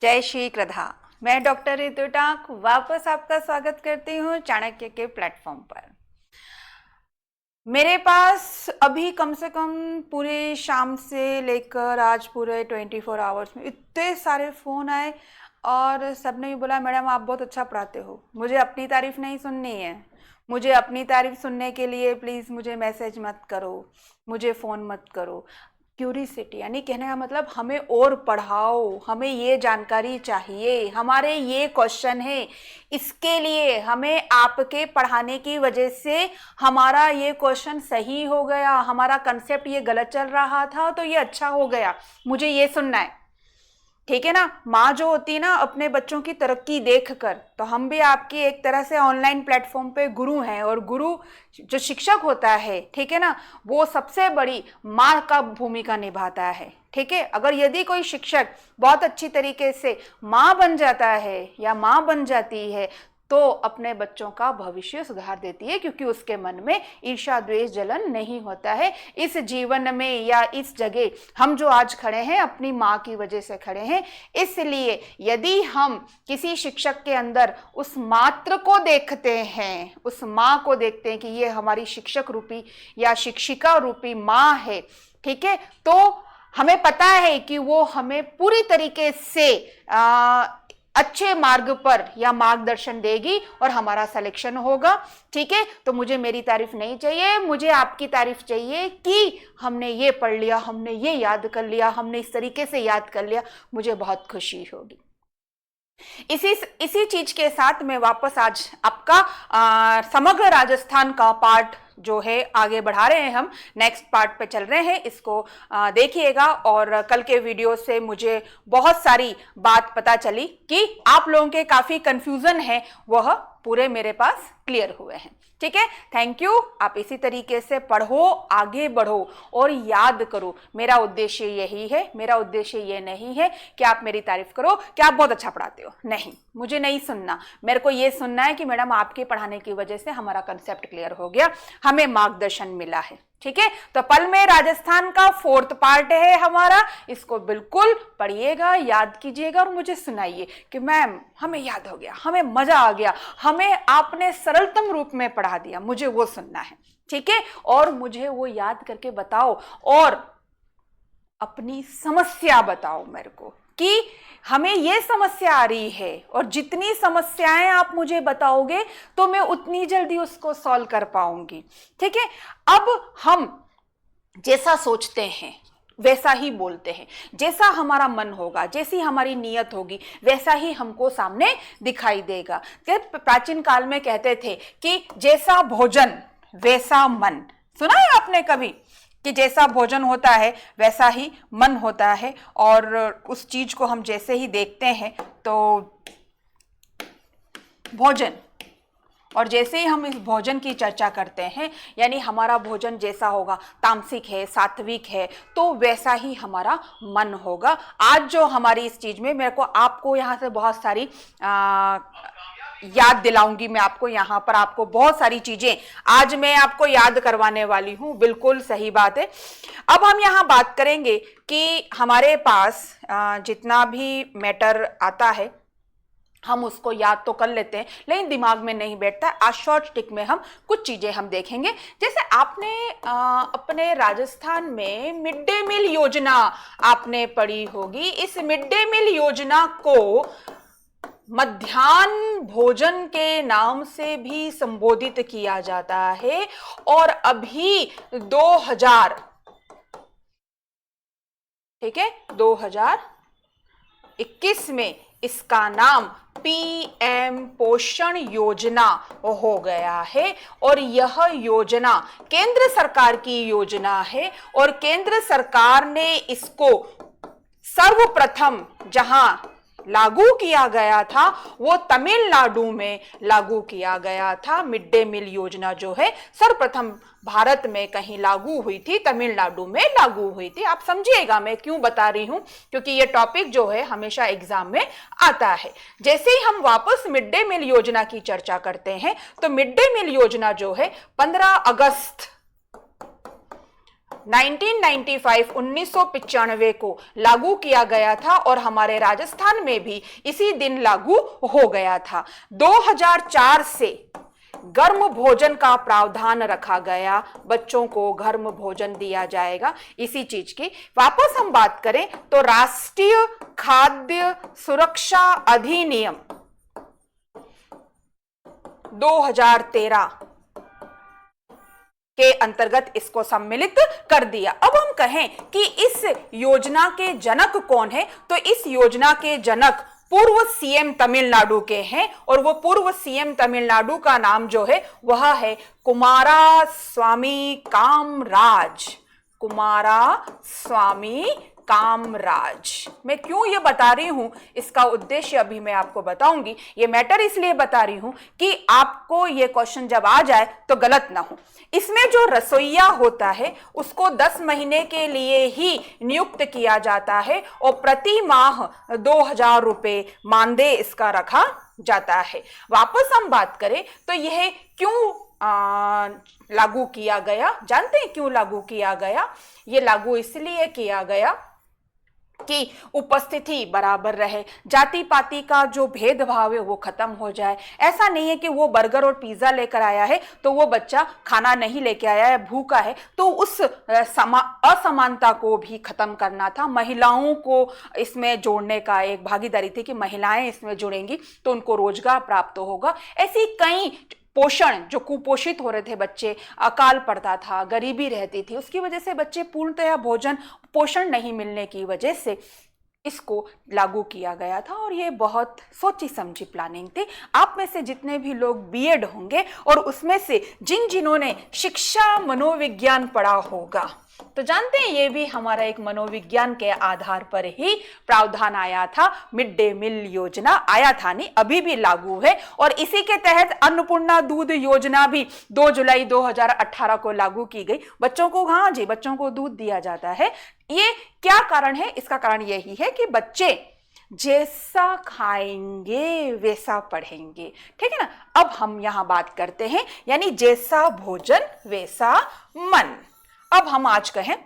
जय श्री कृष्णा। मैं डॉक्टर रितु टाक वापस आपका स्वागत करती हूँ चाणक्य के प्लेटफॉर्म पर। मेरे पास अभी कम से कम पूरे शाम से लेकर आज पूरे 24 आवर्स में इतने सारे फ़ोन आए और सबने भी बोला मैडम आप बहुत अच्छा पढ़ाते हो। मुझे अपनी तारीफ़ नहीं सुननी है, मुझे अपनी तारीफ़ सुनने के लिए प्लीज़ मुझे मैसेज मत करो, मुझे फ़ोन मत करो। क्यूरिसिटी यानी कहने का मतलब हमें और पढ़ाओ, हमें ये जानकारी चाहिए, हमारे ये क्वेश्चन है, इसके लिए हमें आपके पढ़ाने की वजह से हमारा ये क्वेश्चन सही हो गया, हमारा कंसेप्ट ये गलत चल रहा था तो ये अच्छा हो गया, मुझे ये सुनना है। ठीक है ना। माँ जो होती है ना अपने बच्चों की तरक्की देखकर, तो हम भी आपकी एक तरह से ऑनलाइन प्लेटफॉर्म पे गुरु हैं, और गुरु जो शिक्षक होता है, ठीक है ना, वो सबसे बड़ी माँ का भूमिका निभाता है। ठीक है। अगर यदि कोई शिक्षक बहुत अच्छी तरीके से माँ बन जाता है या माँ बन जाती है तो अपने बच्चों का भविष्य सुधार देती है, क्योंकि उसके मन में ईर्ष्या द्वेष जलन नहीं होता है। इस जीवन में या इस जगह हम जो आज खड़े हैं अपनी माँ की वजह से खड़े हैं। इसलिए यदि हम किसी शिक्षक के अंदर उस मात्र को देखते हैं, उस माँ को देखते हैं कि ये हमारी शिक्षक रूपी या शिक्षिका रूपी माँ है, ठीक है, तो हमें पता है कि वो हमें पूरी तरीके से अच्छे मार्ग पर या मार्गदर्शन देगी और हमारा सिलेक्शन होगा। ठीक है। तो मुझे मेरी तारीफ नहीं चाहिए, मुझे आपकी तारीफ चाहिए कि हमने ये पढ़ लिया, हमने ये याद कर लिया, हमने इस तरीके से याद कर लिया, मुझे बहुत खुशी होगी। इसी चीज के साथ मैं वापस आज आपका समग्र राजस्थान का पार्ट जो है आगे बढ़ा रहे हैं, हम नेक्स्ट पार्ट पे चल रहे हैं। इसको देखिएगा। और कल के वीडियो से मुझे बहुत सारी बात पता चली कि आप लोगों के काफी कंफ्यूजन है, वह पूरे मेरे पास क्लियर हुए हैं। ठीक है। Thank you. आप इसी तरीके से पढ़ो, आगे बढ़ो और याद करो। मेरा उद्देश्य यही है, मेरा उद्देश्य ये नहीं है कि आप मेरी तारीफ करो कि आप बहुत अच्छा पढ़ाते हो, नहीं, मुझे नहीं सुनना। मेरे को ये सुनना है कि मैडम आपके पढ़ाने की वजह से हमारा कंसेप्ट क्लियर हो गया, हमें मार्गदर्शन मिला है। ठीक है। तो पल में राजस्थान का 4th पार्ट है हमारा, इसको बिल्कुल पढ़िएगा, याद कीजिएगा और मुझे सुनाइए कि मैम हमें याद हो गया, हमें मजा आ गया, हमें आपने सरलतम रूप में पढ़ा दिया, मुझे वो सुनना है। ठीक है। और मुझे वो याद करके बताओ और अपनी समस्या बताओ मेरे को कि हमें ये समस्या आ रही है, और जितनी समस्याएं आप मुझे बताओगे तो मैं उतनी जल्दी उसको सॉल्व कर पाऊंगी। ठीक है। अब हम जैसा सोचते हैं वैसा ही बोलते हैं, जैसा हमारा मन होगा, जैसी हमारी नीयत होगी वैसा ही हमको सामने दिखाई देगा। प्राचीन काल में कहते थे कि जैसा भोजन वैसा मन। सुना है आपने कभी कि जैसा भोजन होता है वैसा ही मन होता है, और उस चीज को हम जैसे ही देखते हैं तो भोजन, और जैसे ही हम इस भोजन की चर्चा करते हैं यानी हमारा भोजन जैसा होगा, तामसिक है, सात्विक है, तो वैसा ही हमारा मन होगा। आज जो हमारी इस चीज में मेरे को आपको यहाँ से बहुत सारी याद दिलाऊंगी, मैं आपको यहाँ पर आपको बहुत सारी चीजें आज मैं आपको याद करवाने वाली हूँ। बिल्कुल सही बात है। अब हम यहाँ बात करेंगे कि हमारे पास जितना भी मैटर आता है हम उसको याद तो कर लेते हैं लेकिन दिमाग में नहीं बैठता। आज शॉर्ट टिक में हम कुछ चीजें हम देखेंगे। जैसे आपने अपने राजस्थान में मिड डे मील योजना आपने पढ़ी होगी। इस मिड डे मील योजना को मध्याह्न भोजन के नाम से भी संबोधित किया जाता है, और अभी 2000, ठीक है, 2021 में इसका नाम पीएम पोषण योजना हो गया है। और यह योजना केंद्र सरकार की योजना है, और केंद्र सरकार ने इसको सर्वप्रथम जहां लागू किया गया था वो तमिलनाडु में लागू किया गया था। मिड डे मील योजना जो है सर्वप्रथम भारत में कहीं लागू हुई थी, तमिलनाडु में लागू हुई थी। आप समझिएगा मैं क्यों बता रही हूं, क्योंकि ये टॉपिक जो है हमेशा एग्जाम में आता है। जैसे ही हम वापस मिड डे मील योजना की चर्चा करते हैं तो मिड डे मील योजना जो है 15 अगस्त 1995 को लागू किया गया था और हमारे राजस्थान में भी इसी दिन लागू हो गया था। 2004 से गर्म भोजन का प्रावधान रखा गया, बच्चों को गर्म भोजन दिया जाएगा इसी चीज की। वापस हम बात करें तो राष्ट्रीय खाद्य सुरक्षा अधिनियम 2013 के अंतर्गत इसको सम्मिलित कर दिया। अब हम कहें कि इस योजना के जनक कौन है, तो इस योजना के जनक पूर्व सीएम तमिलनाडु के हैं और वो पूर्व सीएम तमिलनाडु का नाम जो है वह है कुमारास्वामी कामराज। कुमारास्वामी कामराज। मैं क्यों ये बता रही हूं, इसका उद्देश्य अभी मैं आपको बताऊंगी। ये मैटर इसलिए बता रही हूं कि आपको ये क्वेश्चन जब आ जाए तो गलत ना हो। इसमें जो रसोइया होता है उसको 10 महीने के लिए ही नियुक्त किया जाता है और प्रति माह 2000 रुपए मानदेय इसका रखा जाता है। वापस हम बात करें तो यह क्यों लागू किया गया, जानते हैं क्यों लागू किया गया? ये लागू इसलिए किया गया कि उपस्थिति बराबर रहे, जाति पाति का जो भेदभाव है वो खत्म हो जाए। ऐसा नहीं है कि वो बर्गर और पिज्जा लेकर आया है तो वो बच्चा खाना नहीं लेके आया है, भूखा है, तो उस असमानता को भी खत्म करना था। महिलाओं को इसमें जोड़ने का एक भागीदारी थी कि महिलाएं इसमें जुड़ेंगी तो उनको रोजगार प्राप्त होगा। ऐसी कई पोषण, जो कुपोषित हो रहे थे बच्चे, अकाल पड़ता था, गरीबी रहती थी, उसकी वजह से बच्चे पूर्णतया भोजन पोषण नहीं मिलने की वजह से इसको लागू किया गया था। और ये बहुत सोची समझी प्लानिंग थी। आप में से जितने भी लोग बीएड होंगे और उसमें से जिन्होंने शिक्षा मनोविज्ञान पढ़ा होगा तो जानते हैं ये भी हमारा एक मनोविज्ञान के आधार पर ही प्रावधान आया था। मिड डे मील योजना आया था, नहीं अभी भी लागू है। और इसी के तहत अन्नपूर्णा दूध योजना भी 2 जुलाई 2018 को लागू की गई। बच्चों को, हाँ जी, बच्चों को दूध दिया जाता है। ये क्या कारण है? इसका कारण यही है कि बच्चे जैसा खाएंगे वैसा पढ़ेंगे, ठीक है ना। अब हम यहां बात करते हैं, यानी जैसा भोजन वैसा मन। अब हम आज कहें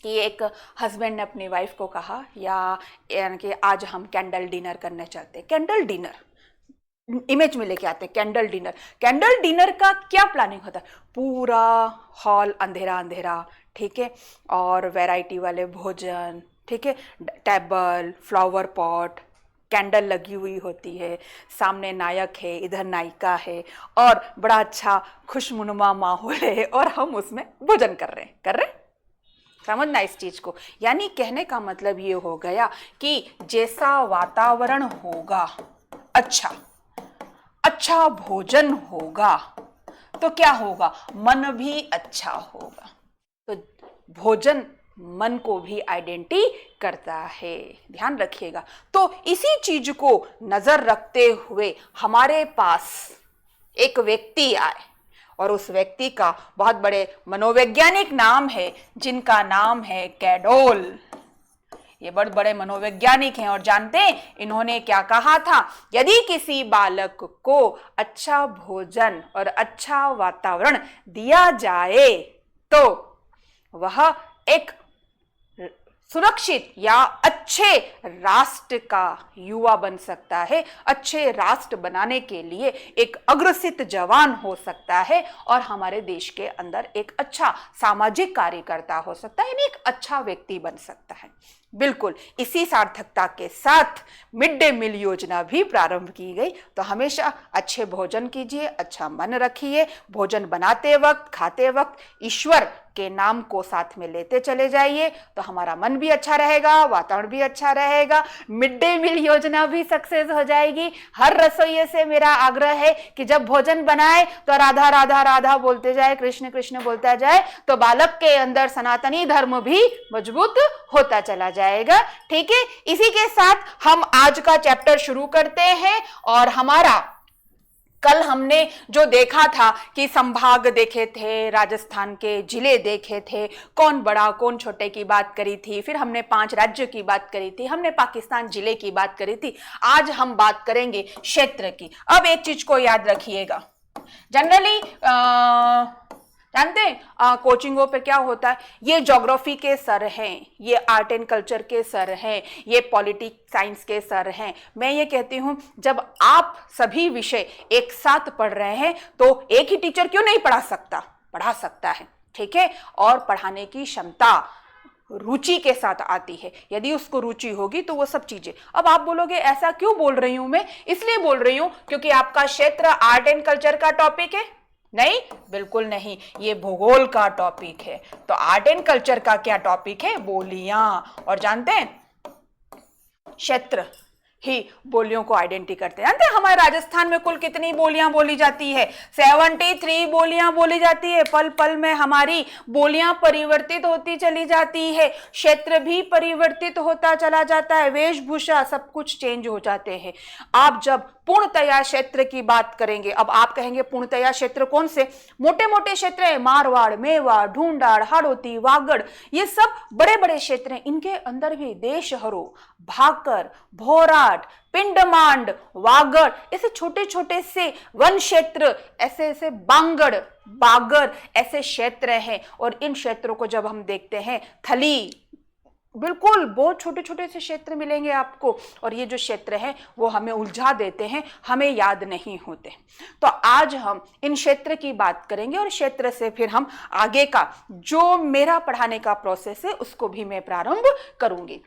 कि एक हस्बैंड ने अपनी वाइफ को कहा, यानी कि आज हम कैंडल डिनर करने चलते हैं। कैंडल डिनर इमेज में लेके आते हैं, कैंडल डिनर। कैंडल डिनर का क्या प्लानिंग होता है? पूरा हॉल अंधेरा अंधेरा, ठीक है, और वैरायटी वाले भोजन, ठीक है, टेबल, फ्लावर पॉट, कैंडल लगी हुई होती है, सामने नायक है, इधर नायिका है और बड़ा अच्छा खुशनुमा माहौल है और हम उसमें भोजन कर रहे हैं। समझना इस चीज को। यानी कहने का मतलब ये हो गया कि जैसा वातावरण होगा, अच्छा भोजन होगा तो क्या होगा? मन भी अच्छा होगा। तो भोजन मन को भी आइडेंटिटी करता है, ध्यान रखिएगा। तो इसी चीज को नजर रखते हुए हमारे पास एक व्यक्ति आए और उस व्यक्ति का बहुत बड़े मनोवैज्ञानिक नाम है, जिनका नाम है कैडोल। ये बहुत बड़े मनोवैज्ञानिक हैं और जानते हैं इन्होंने क्या कहा था? यदि किसी बालक को अच्छा भोजन और अच्छा वातावरण दिया जाए तो वह एक सुरक्षित या अच्छे राष्ट्र का युवा बन सकता है, अच्छे राष्ट्र बनाने के लिए एक अग्रसित जवान हो सकता है और हमारे देश के अंदर एक अच्छा सामाजिक कार्यकर्ता हो सकता है, यानी एक अच्छा व्यक्ति बन सकता है। बिल्कुल इसी सार्थकता के साथ मिड डे मील योजना भी प्रारंभ की गई। तो हमेशा अच्छे भोजन कीजिए, अच्छा मन रखिए, भोजन बनाते वक्त, खाते वक्त ईश्वर के नाम को साथ में लेते चले जाइए तो हमारा मन भी अच्छा रहेगा, वातावरण भी अच्छा रहेगा, मिड डे मील योजना भी सक्सेस हो जाएगी। हर रसोइये से मेरा आग्रह है कि जब भोजन बनाए तो राधा राधा राधा बोलते जाए, कृष्ण कृष्ण बोलता जाए, तो बालक के अंदर सनातनी धर्म भी मजबूत होता चला जाएगा। ठीक है, इसी के साथ हम आज का चैप्टर शुरू करते हैं। और हमारा कल हमने जो देखा था कि संभाग देखे थे, राजस्थान के जिले देखे थे, कौन बड़ा कौन छोटे की बात करी थी, फिर हमने 5 राज्य की बात करी थी, हमने पाकिस्तान जिले की बात करी थी। आज हम बात करेंगे क्षेत्र की। अब एक चीज को याद रखिएगा, जनरली जानते हैं कोचिंगों पे क्या होता है, ये ज्योग्राफी के सर हैं, ये आर्ट एंड कल्चर के सर हैं, ये पॉलिटिक्स साइंस के सर हैं। मैं ये कहती हूँ जब आप सभी विषय एक साथ पढ़ रहे हैं तो एक ही टीचर क्यों नहीं पढ़ा सकता है, ठीक है। और पढ़ाने की क्षमता रुचि के साथ आती है, यदि उसको रुचि होगी तो वो सब चीजें। अब आप बोलोगे ऐसा क्यों बोल रही हूं मैं, इसलिए बोल रही हूं क्योंकि आपका क्षेत्र आर्ट एंड कल्चर का टॉपिक है। नहीं, बिल्कुल नहीं, ये भूगोल का टॉपिक है। तो आर्ट एंड कल्चर का क्या टॉपिक है, बोलियां। और जानते हैं क्षेत्र ही बोलियों को आइडेंटिटी करते हैं। जानते हैं हमारे राजस्थान में कुल कितनी बोलियां बोली जाती है, 73 बोलियां बोली जाती है। पल पल में हमारी बोलियां परिवर्तित होती चली जाती है, क्षेत्र भी परिवर्तित होता चला जाता है, वेशभूषा सब कुछ चेंज हो जाते हैं। आप जब पूर्णतया क्षेत्र की बात करेंगे, अब आप कहेंगे पूर्णतया क्षेत्र कौन से, मोटे मोटे क्षेत्र है, मारवाड़, मेवाड़, ढूंढाड़, हाड़ौती, वागड़, ये सब बड़े बड़े क्षेत्र हैं। इनके अंदर भी देशहरो, भाकर, भोराट, पिंडमांड, वागड़, ऐसे छोटे छोटे से वन क्षेत्र, ऐसे ऐसे बांगड़, बागर, ऐसे क्षेत्र हैं। और इन क्षेत्रों को जब हम देखते हैं, थली, बिल्कुल बहुत छोटे छोटे से क्षेत्र मिलेंगे आपको। और ये जो क्षेत्र हैं वो हमें उलझा देते हैं, हमें याद नहीं होते। तो आज हम इन क्षेत्र की बात करेंगे और क्षेत्र से फिर हम आगे का जो मेरा पढ़ाने का प्रोसेस है उसको भी मैं प्रारंभ करूंगी।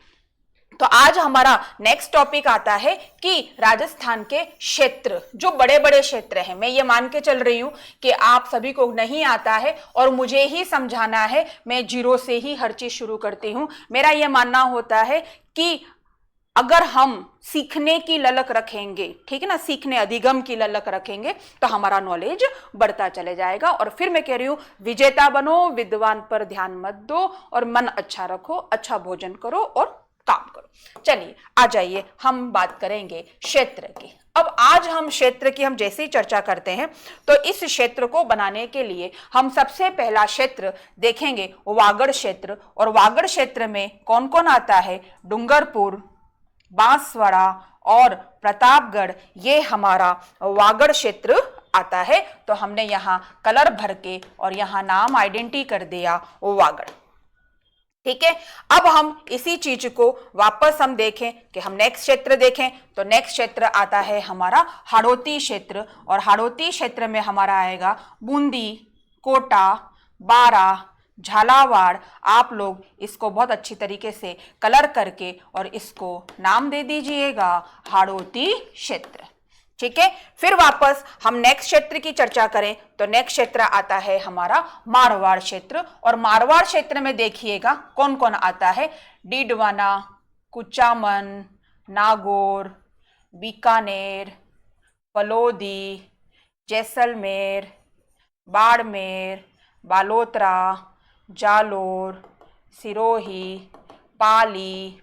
तो आज हमारा नेक्स्ट टॉपिक आता है कि राजस्थान के क्षेत्र, जो बड़े बड़े क्षेत्र हैं। मैं ये मान के चल रही हूं कि आप सभी को नहीं आता है और मुझे ही समझाना है, मैं जीरो से ही हर चीज शुरू करती हूं। मेरा ये मानना होता है कि अगर हम सीखने की ललक रखेंगे, ठीक है ना, सीखने अधिगम की ललक रखेंगे तो हमारा नॉलेज बढ़ता चले जाएगा। और फिर मैं कह रही हूं, विजेता बनो, विद्वान पर ध्यान मत दो, और मन अच्छा रखो, अच्छा भोजन करो और काम करो। चलिए आ जाइए, हम बात करेंगे क्षेत्र की। अब आज हम क्षेत्र की हम जैसे ही चर्चा करते हैं तो इस क्षेत्र को बनाने के लिए हम सबसे पहला क्षेत्र देखेंगे वागड़ क्षेत्र। और वागड़ क्षेत्र में कौन कौन आता है, डूंगरपुर, बांसवाड़ा और प्रतापगढ़, ये हमारा वागड़ क्षेत्र आता है। तो हमने यहाँ कलर भर के और यहाँ नाम आइडेंटिटी कर दिया वागड़, ठीक है। अब हम इसी चीज को वापस हम देखें कि हम नेक्स्ट क्षेत्र देखें तो नेक्स्ट क्षेत्र आता है हमारा हाड़ौती क्षेत्र। और हाड़ौती क्षेत्र में हमारा आएगा बूंदी, कोटा, बारा, झालावाड़। आप लोग इसको बहुत अच्छी तरीके से कलर करके और इसको नाम दे दीजिएगा हाड़ौती क्षेत्र, ठीक है। फिर वापस हम नेक्स्ट क्षेत्र की चर्चा करें तो नेक्स्ट क्षेत्र आता है हमारा मारवाड़ क्षेत्र। और मारवाड़ क्षेत्र में देखिएगा कौन कौन आता है, डीडवाना, कुचामन, नागौर, बीकानेर, फलोदी, जैसलमेर, बाड़मेर, बालोतरा, जालोर, सिरोही, पाली।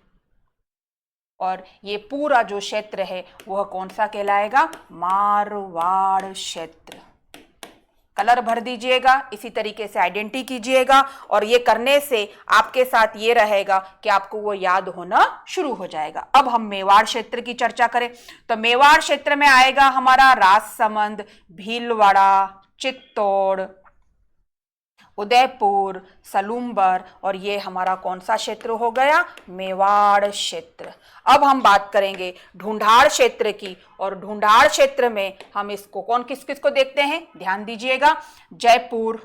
और ये पूरा जो क्षेत्र है वह कौन सा कहलाएगा, मारवाड़ क्षेत्र। कलर भर दीजिएगा, इसी तरीके से आइडेंटिटी कीजिएगा। और ये करने से आपके साथ ये रहेगा कि आपको वो याद होना शुरू हो जाएगा। अब हम मेवाड़ क्षेत्र की चर्चा करें तो मेवाड़ क्षेत्र में आएगा हमारा राजसमंद, भीलवाड़ा, चित्तौड़, उदयपुर, सलूम्बर। और ये हमारा कौन सा क्षेत्र हो गया, मेवाड़ क्षेत्र। अब हम बात करेंगे ढूंढाड़ क्षेत्र की। और ढूंढाड़ क्षेत्र में हम इसको कौन किस किस को देखते हैं, ध्यान दीजिएगा, जयपुर,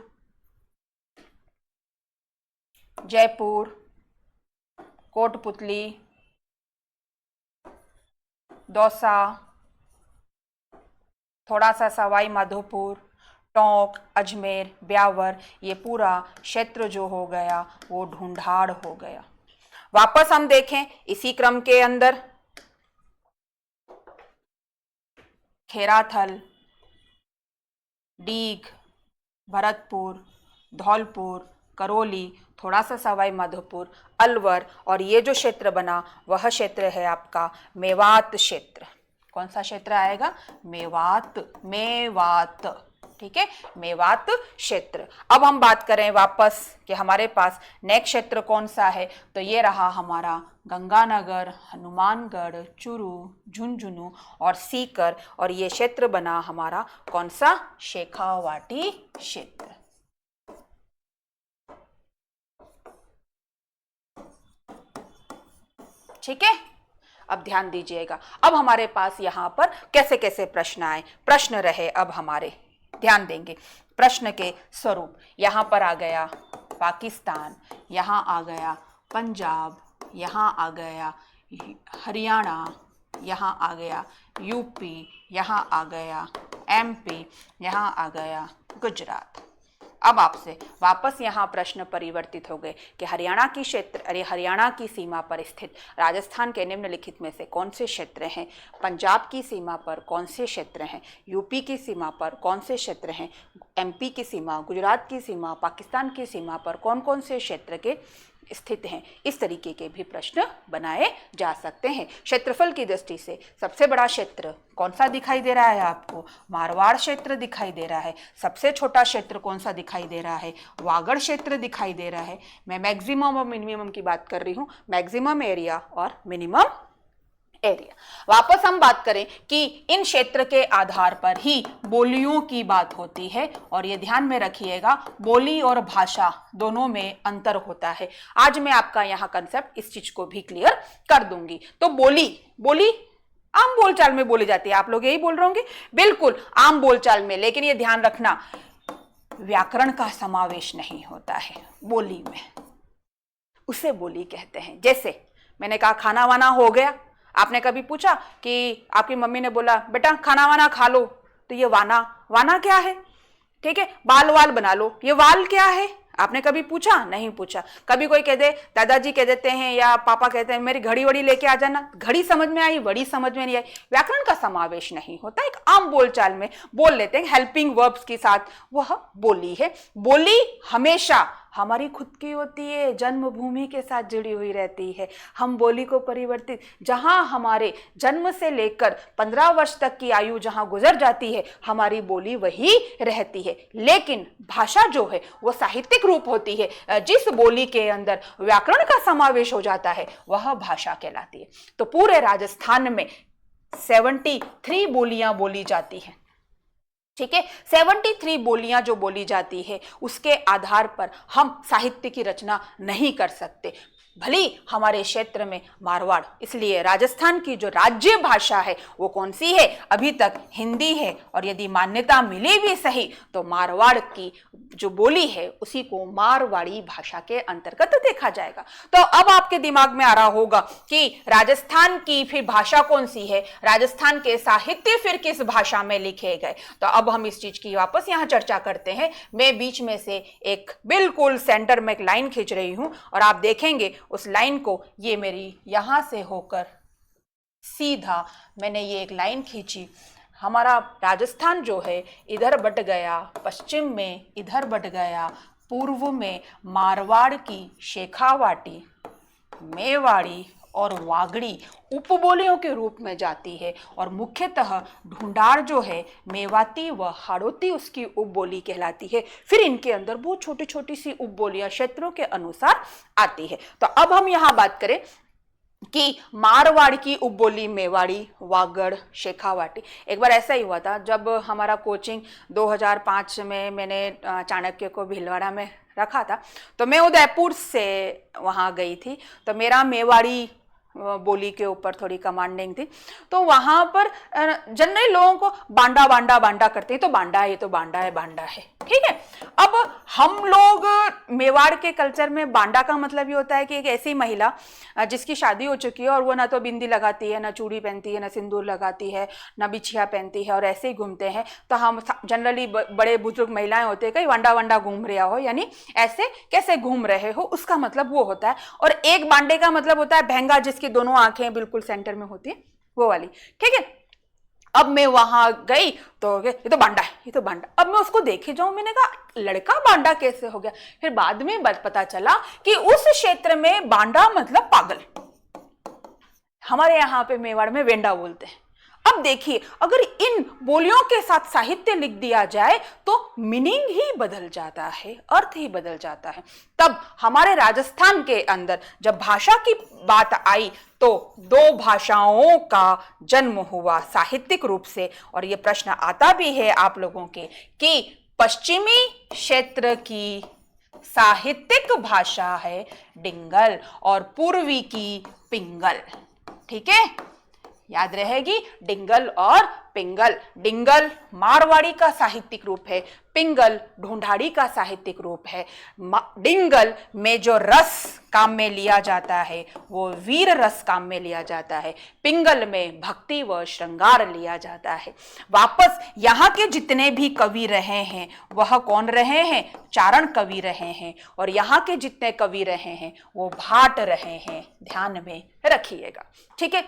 जयपुर, कोटपुतली, दौसा, थोड़ा सा सवाई माधोपुर, टोंक, अजमेर, ब्यावर। ये पूरा क्षेत्र जो हो गया वो ढूंढाड़ हो गया। वापस हम देखें इसी क्रम के अंदर खेराथल, डीग, भरतपुर, धौलपुर, करौली, थोड़ा सा सवाई माधोपुर, अलवर। और ये जो क्षेत्र बना वह क्षेत्र है आपका मेवात क्षेत्र। कौन सा क्षेत्र आएगा, मेवात, मेवात, ठीक है, मेवात क्षेत्र। अब हम बात करें वापस कि हमारे पास नेक्स्ट क्षेत्र कौन सा है तो ये रहा हमारा गंगानगर, हनुमानगढ़, चूरू, झुंझुनू और सीकर। और ये क्षेत्र बना हमारा कौन सा, शेखावाटी क्षेत्र। ठीक है, अब ध्यान दीजिएगा। अब हमारे पास यहाँ पर कैसे कैसे प्रश्न आए, प्रश्न रहे अब हमारे, ध्यान देंगे प्रश्न के स्वरूप। यहाँ पर आ गया पाकिस्तान, यहाँ आ गया पंजाब, यहाँ आ गया हरियाणा, यहाँ आ गया यूपी, यहाँ आ गया एमपी, यहाँ आ गया गुजरात। अब आपसे वापस यहाँ प्रश्न परिवर्तित हो गए कि हरियाणा की क्षेत्र, अरे हरियाणा की सीमा पर स्थित राजस्थान के निम्नलिखित में से कौन से क्षेत्र हैं, पंजाब की सीमा पर कौन से क्षेत्र हैं, यूपी की सीमा पर कौन से क्षेत्र हैं, एमपी की सीमा, गुजरात की सीमा, पाकिस्तान की सीमा पर कौन कौन से क्षेत्र के स्थित हैं। इस तरीके के भी प्रश्न बनाए जा सकते हैं। क्षेत्रफल की दृष्टि से सबसे बड़ा क्षेत्र कौन सा दिखाई दे रहा है आपको, मारवाड़ क्षेत्र दिखाई दे रहा है। सबसे छोटा क्षेत्र कौन सा दिखाई दे रहा है, वागड़ क्षेत्र दिखाई दे रहा है। मैं मैक्सिमम और मिनिमम की बात कर रही हूँ, मैक्सिमम एरिया और मिनिमम एरिया। वापस हम बात करें कि इन क्षेत्र के आधार पर ही बोलियों की बात होती है, और ये ध्यान में रखिएगा बोली और भाषा दोनों में अंतर होता है। आज मैं आपका यहाँ कंसेप्ट इस चीज को भी क्लियर कर दूंगी। तो बोली आम बोलचाल में बोली जाती है, आप लोग यही बोल रहे होंगे, बिल्कुल आम बोलचाल में, लेकिन ये ध्यान रखना व्याकरण का समावेश नहीं होता है बोली में, उसे बोली कहते हैं। जैसे मैंने कहा खाना वाना हो गया, आपने कभी पूछा कि आपकी मम्मी ने बोला बेटा खाना वाना खा लो, तो ये वाना क्या है, ठीक है, बाल वाल बना लो, ये वाल क्या है, आपने कभी पूछा, नहीं पूछा। कभी कोई कह दे, दादाजी कह देते हैं या पापा कहते हैं मेरी घड़ी वड़ी लेके आ जाना, घड़ी समझ में आई, वड़ी समझ में नहीं आई, व्याकरण का समावेश नहीं होता, एक आम बोलचाल में बोल लेते हैं हेल्पिंग वर्ब्स के साथ, वह बोली है। बोली हमेशा हमारी खुद की होती है, जन्मभूमि के साथ जुड़ी हुई रहती है। हम बोली को परिवर्तित, जहां हमारे जन्म से लेकर 15 वर्ष तक की आयु जहां गुजर जाती है, हमारी बोली वही रहती है। लेकिन भाषा जो है वो साहित्यिक रूप होती है, जिस बोली के अंदर व्याकरण का समावेश हो जाता है वह भाषा कहलाती है। तो पूरे राजस्थान में 73 बोलियां बोली जाती हैं, ठीक है, 73 बोलियां जो बोली जाती है उसके आधार पर हम साहित्य की रचना नहीं कर सकते। भले हमारे क्षेत्र में मारवाड़, इसलिए राजस्थान की जो राज्य भाषा है वो कौन सी है, अभी तक हिंदी है, और यदि मान्यता मिले भी सही तो मारवाड़ की जो बोली है उसी को मारवाड़ी भाषा के अंतर्गत देखा जाएगा। तो अब आपके दिमाग में आ रहा होगा कि राजस्थान की फिर भाषा कौन सी है, राजस्थान के साहित्य फिर किस भाषा में लिखे गए। तो अब हम इस चीज की वापस यहाँ चर्चा करते हैं। मैं बीच में से एक बिल्कुल सेंटर में एक लाइन खींच रही हूं, और आप देखेंगे उस लाइन को, ये मेरी यहां से होकर सीधा मैंने ये एक लाइन खींची, हमारा राजस्थान जो है इधर बट गया, पश्चिम में इधर बट गया, पूर्व में मारवाड़ की शेखावाटी, मेवाड़ी और वागड़ी उपबोलियों के रूप में जाती है, और मुख्यतः ढूंढार जो है मेवाती व हाड़ौती उसकी उपबोली कहलाती है। फिर इनके अंदर बहुत छोटी छोटी सी उपबोलियां क्षेत्रों के अनुसार आती है। तो अब हम यहाँ बात करें कि मारवाड़ की उपबोली मेवाड़ी, वागड़, शेखावाटी। एक बार ऐसा ही हुआ था जब हमारा कोचिंग 2005 में मैंने चाणक्य को भीलवाड़ा में रखा था, तो मैं उदयपुर से वहाँ गई थी, तो मेरा मेवाड़ी बोली के ऊपर थोड़ी कमांडिंग थी। तो वहां पर जनरली लोगों को बांडा बांडा बांडा करते हैं, तो बांडा है, ये तो बांडा है, ठीक है। अब हम लोग मेवाड़ के कल्चर में बांडा का मतलब ये होता है कि एक ऐसी महिला जिसकी शादी हो चुकी है और वो ना तो बिंदी लगाती है, ना चूड़ी पहनती है, ना सिंदूर लगाती है, ना बिछिया पहनती है, और ऐसे ही घूमते हैं। तो हम जनरली बड़े बुजुर्ग महिलाएं होते हैं, कहीं वांडा वांडा घूम रहा हो, यानी ऐसे कैसे घूम रहे हो, उसका मतलब वो होता है। और एक बांडे का मतलब होता है भैंगा, जिसकी दोनों आंखें बिल्कुल सेंटर में होती है, वो वाली, ठीक है। अब मैं वहां गई तो ये तो बांडा है, ये तो बांडा। अब मैं उसको देखे जाऊं, मैंने कहा लड़का बांडा कैसे हो गया। फिर बाद में पता चला कि उस क्षेत्र में बांडा मतलब पागल, हमारे यहाँ पे मेवाड़ में वेंडा बोलते हैं। अब देखिए, अगर इन बोलियों के साथ साहित्य लिख दिया जाए तो मीनिंग ही बदल जाता है, अर्थ ही बदल जाता है। तब हमारे राजस्थान के अंदर जब भाषा की बात आई तो 2 भाषाओं का जन्म हुआ साहित्यिक रूप से। और ये प्रश्न आता भी है आप लोगों के कि पश्चिमी क्षेत्र की साहित्यिक भाषा है डिंगल और पूर्वी की पिंगल। ठीक है, याद रहेगी, डिंगल और पिंगल। डिंगल मारवाड़ी का साहित्यिक रूप है, पिंगल ढूंढाड़ी का साहित्यिक रूप है। डिंगल में जो रस काम में लिया जाता है वो वीर रस काम में लिया जाता है, पिंगल में भक्ति व श्रृंगार लिया जाता है। वापस यहाँ के जितने भी कवि रहे हैं वह कौन रहे हैं? चारण कवि रहे हैं, और यहाँ के जितने कवि रहे हैं वो भाट रहे हैं, ध्यान में रखिएगा। ठीक है,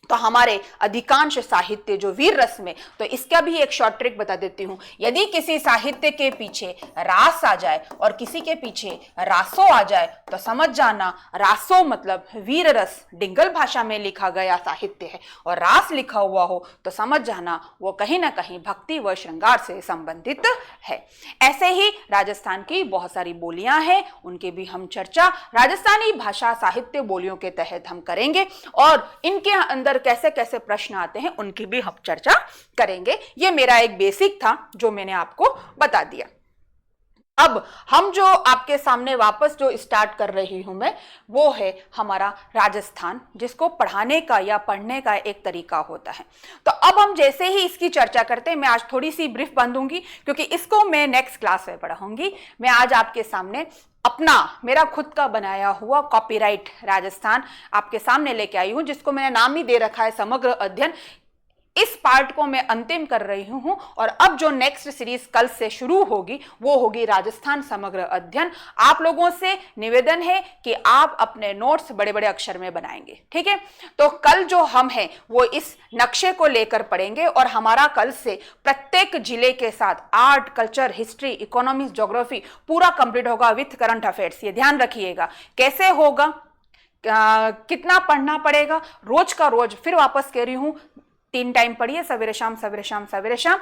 तो हमारे अधिकांश साहित्य जो वीर रस में, तो इसका भी एक शॉर्ट ट्रिक बता देती हूं। यदि किसी साहित्य के पीछे रास आ जाए और किसी के पीछे रासो आ जाए तो समझ जाना रासो मतलब वीर रस डिंगल भाषा में लिखा गया साहित्य है, और रास लिखा हुआ हो तो समझ जाना वो कहीं ना कहीं भक्ति व श्रृंगार से संबंधित है। ऐसे ही राजस्थान की बहुत सारी बोलियां हैं, उनकी भी हम चर्चा राजस्थानी भाषा साहित्य बोलियों के तहत हम करेंगे, और इनके अंदर कैसे कैसे प्रश्न आते हैं उनकी भी हम चर्चा करेंगे। ये मेरा एक बेसिक था जो मैंने आपको बता दिया। अब हम जो आपके सामने वापस जो स्टार्ट कर रही हूं मैं, वो है हमारा राजस्थान, जिसको पढ़ाने का या पढ़ने का एक तरीका होता है। तो अब हम जैसे ही इसकी चर्चा करते हैं, मैं आज थोड़ी सी ब्रीफ बांधूंगी क्योंकि इसको मैं नेक्स्ट क्लास में पढ़ाऊंगी। मैं आज आपके सामने अपना मेरा खुद का बनाया हुआ कॉपीराइट राजस्थान आपके सामने लेके आई हूं, जिसको मैंने नाम ही दे रखा है समग्र अध्ययन। इस पार्ट को मैं अंतिम कर रही हूं, और अब जो नेक्स्ट सीरीज कल से शुरू होगी वो होगी राजस्थान समग्र अध्ययन। आप लोगों से निवेदन है कि आप अपने नोट्स बड़े बड़े अक्षर में बनाएंगे। ठीक है, तो कल जो हम हैं वो इस नक्शे को लेकर पढ़ेंगे, और हमारा कल से प्रत्येक जिले के साथ art, culture, history, economics, geography पूरा कंप्लीट होगा विथ करंट अफेयर्स। ये ध्यान रखिएगा। कैसे होगा, कितना पढ़ना पड़ेगा, रोज का रोज, फिर वापस कह रही हूं 3 टाइम पढ़िए, सवेरे शाम सवेरे शाम सवेरे शाम।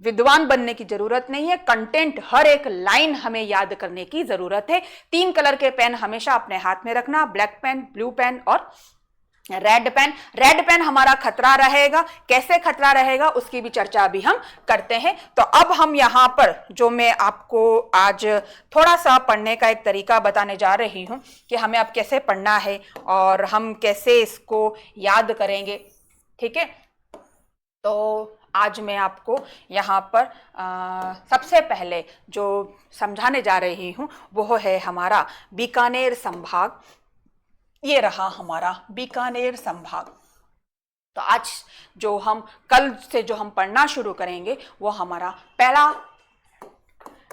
विद्वान बनने की जरूरत नहीं है, कंटेंट हर एक लाइन हमें याद करने की जरूरत है। 3 कलर के पेन हमेशा अपने हाथ में रखना, ब्लैक पेन, ब्लू पेन और रेड पेन। रेड पेन हमारा खतरा रहेगा, कैसे खतरा रहेगा उसकी भी चर्चा अभी हम करते हैं। तो अब हम यहाँ पर जो मैं आपको आज थोड़ा सा पढ़ने का एक तरीका बताने जा रही हूँ कि हमें अब कैसे पढ़ना है और हम कैसे इसको याद करेंगे। ठीक है, तो आज मैं आपको यहाँ पर सबसे पहले जो समझाने जा रही हूँ वो है हमारा बीकानेर संभाग। ये रहा हमारा बीकानेर संभाग। तो आज जो हम कल से जो हम पढ़ना शुरू करेंगे वो हमारा पहला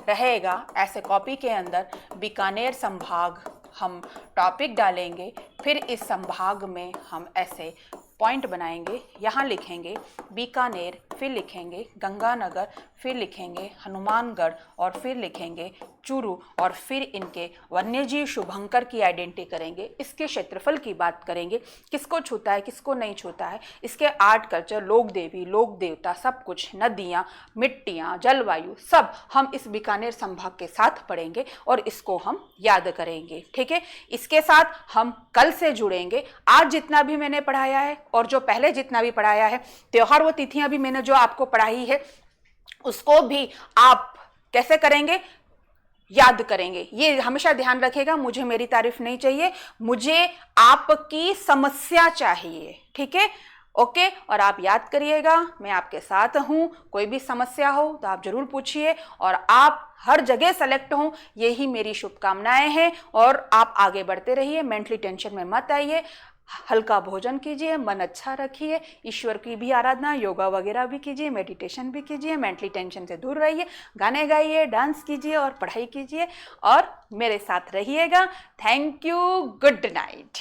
रहेगा। ऐसे कॉपी के अंदर बीकानेर संभाग हम टॉपिक डालेंगे, फिर इस संभाग में हम ऐसे पॉइंट बनाएंगे। यहाँ लिखेंगे बीकानेर, फिर लिखेंगे गंगानगर, फिर लिखेंगे हनुमानगढ़, और फिर लिखेंगे चूरू, और फिर इनके वन्यजीव शुभंकर की आइडेंटिटी करेंगे। इसके क्षेत्रफल की बात करेंगे, किसको छूता है किसको नहीं छूता है, इसके आर्ट, कल्चर, लोक देवी, लोक देवता, सब कुछ, नदियाँ, मिट्टियाँ, जलवायु, सब हम इस बीकानेर संभाग के साथ पढ़ेंगे और इसको हम याद करेंगे। ठीक है, इसके साथ हम कल से जुड़ेंगे। आज जितना भी मैंने पढ़ाया है और जो पहले जितना भी पढ़ाया है, त्योहार व तिथियां भी मैंने जो आपको पढ़ाई है उसको भी आप कैसे करेंगे, याद करेंगे। ये हमेशा ध्यान रखिएगा, मुझे मेरी तारीफ नहीं चाहिए, मुझे आपकी समस्या चाहिए। ठीक है, ओके, और आप याद करिएगा मैं आपके साथ हूं। कोई भी समस्या हो तो आप जरूर पूछिए, और आप हर जगह सेलेक्ट हों, यही मेरी शुभकामनाएं हैं। और आप आगे बढ़ते रहिए, मेंटली टेंशन में मत आइए, हल्का भोजन कीजिए, मन अच्छा रखिए, ईश्वर की भी आराधना, योगा वगैरह भी कीजिए, मेडिटेशन भी कीजिए, मेंटली टेंशन से दूर रहिए, गाने गाइए, डांस कीजिए और पढ़ाई कीजिए, और मेरे साथ रहिएगा। Thank you, good night.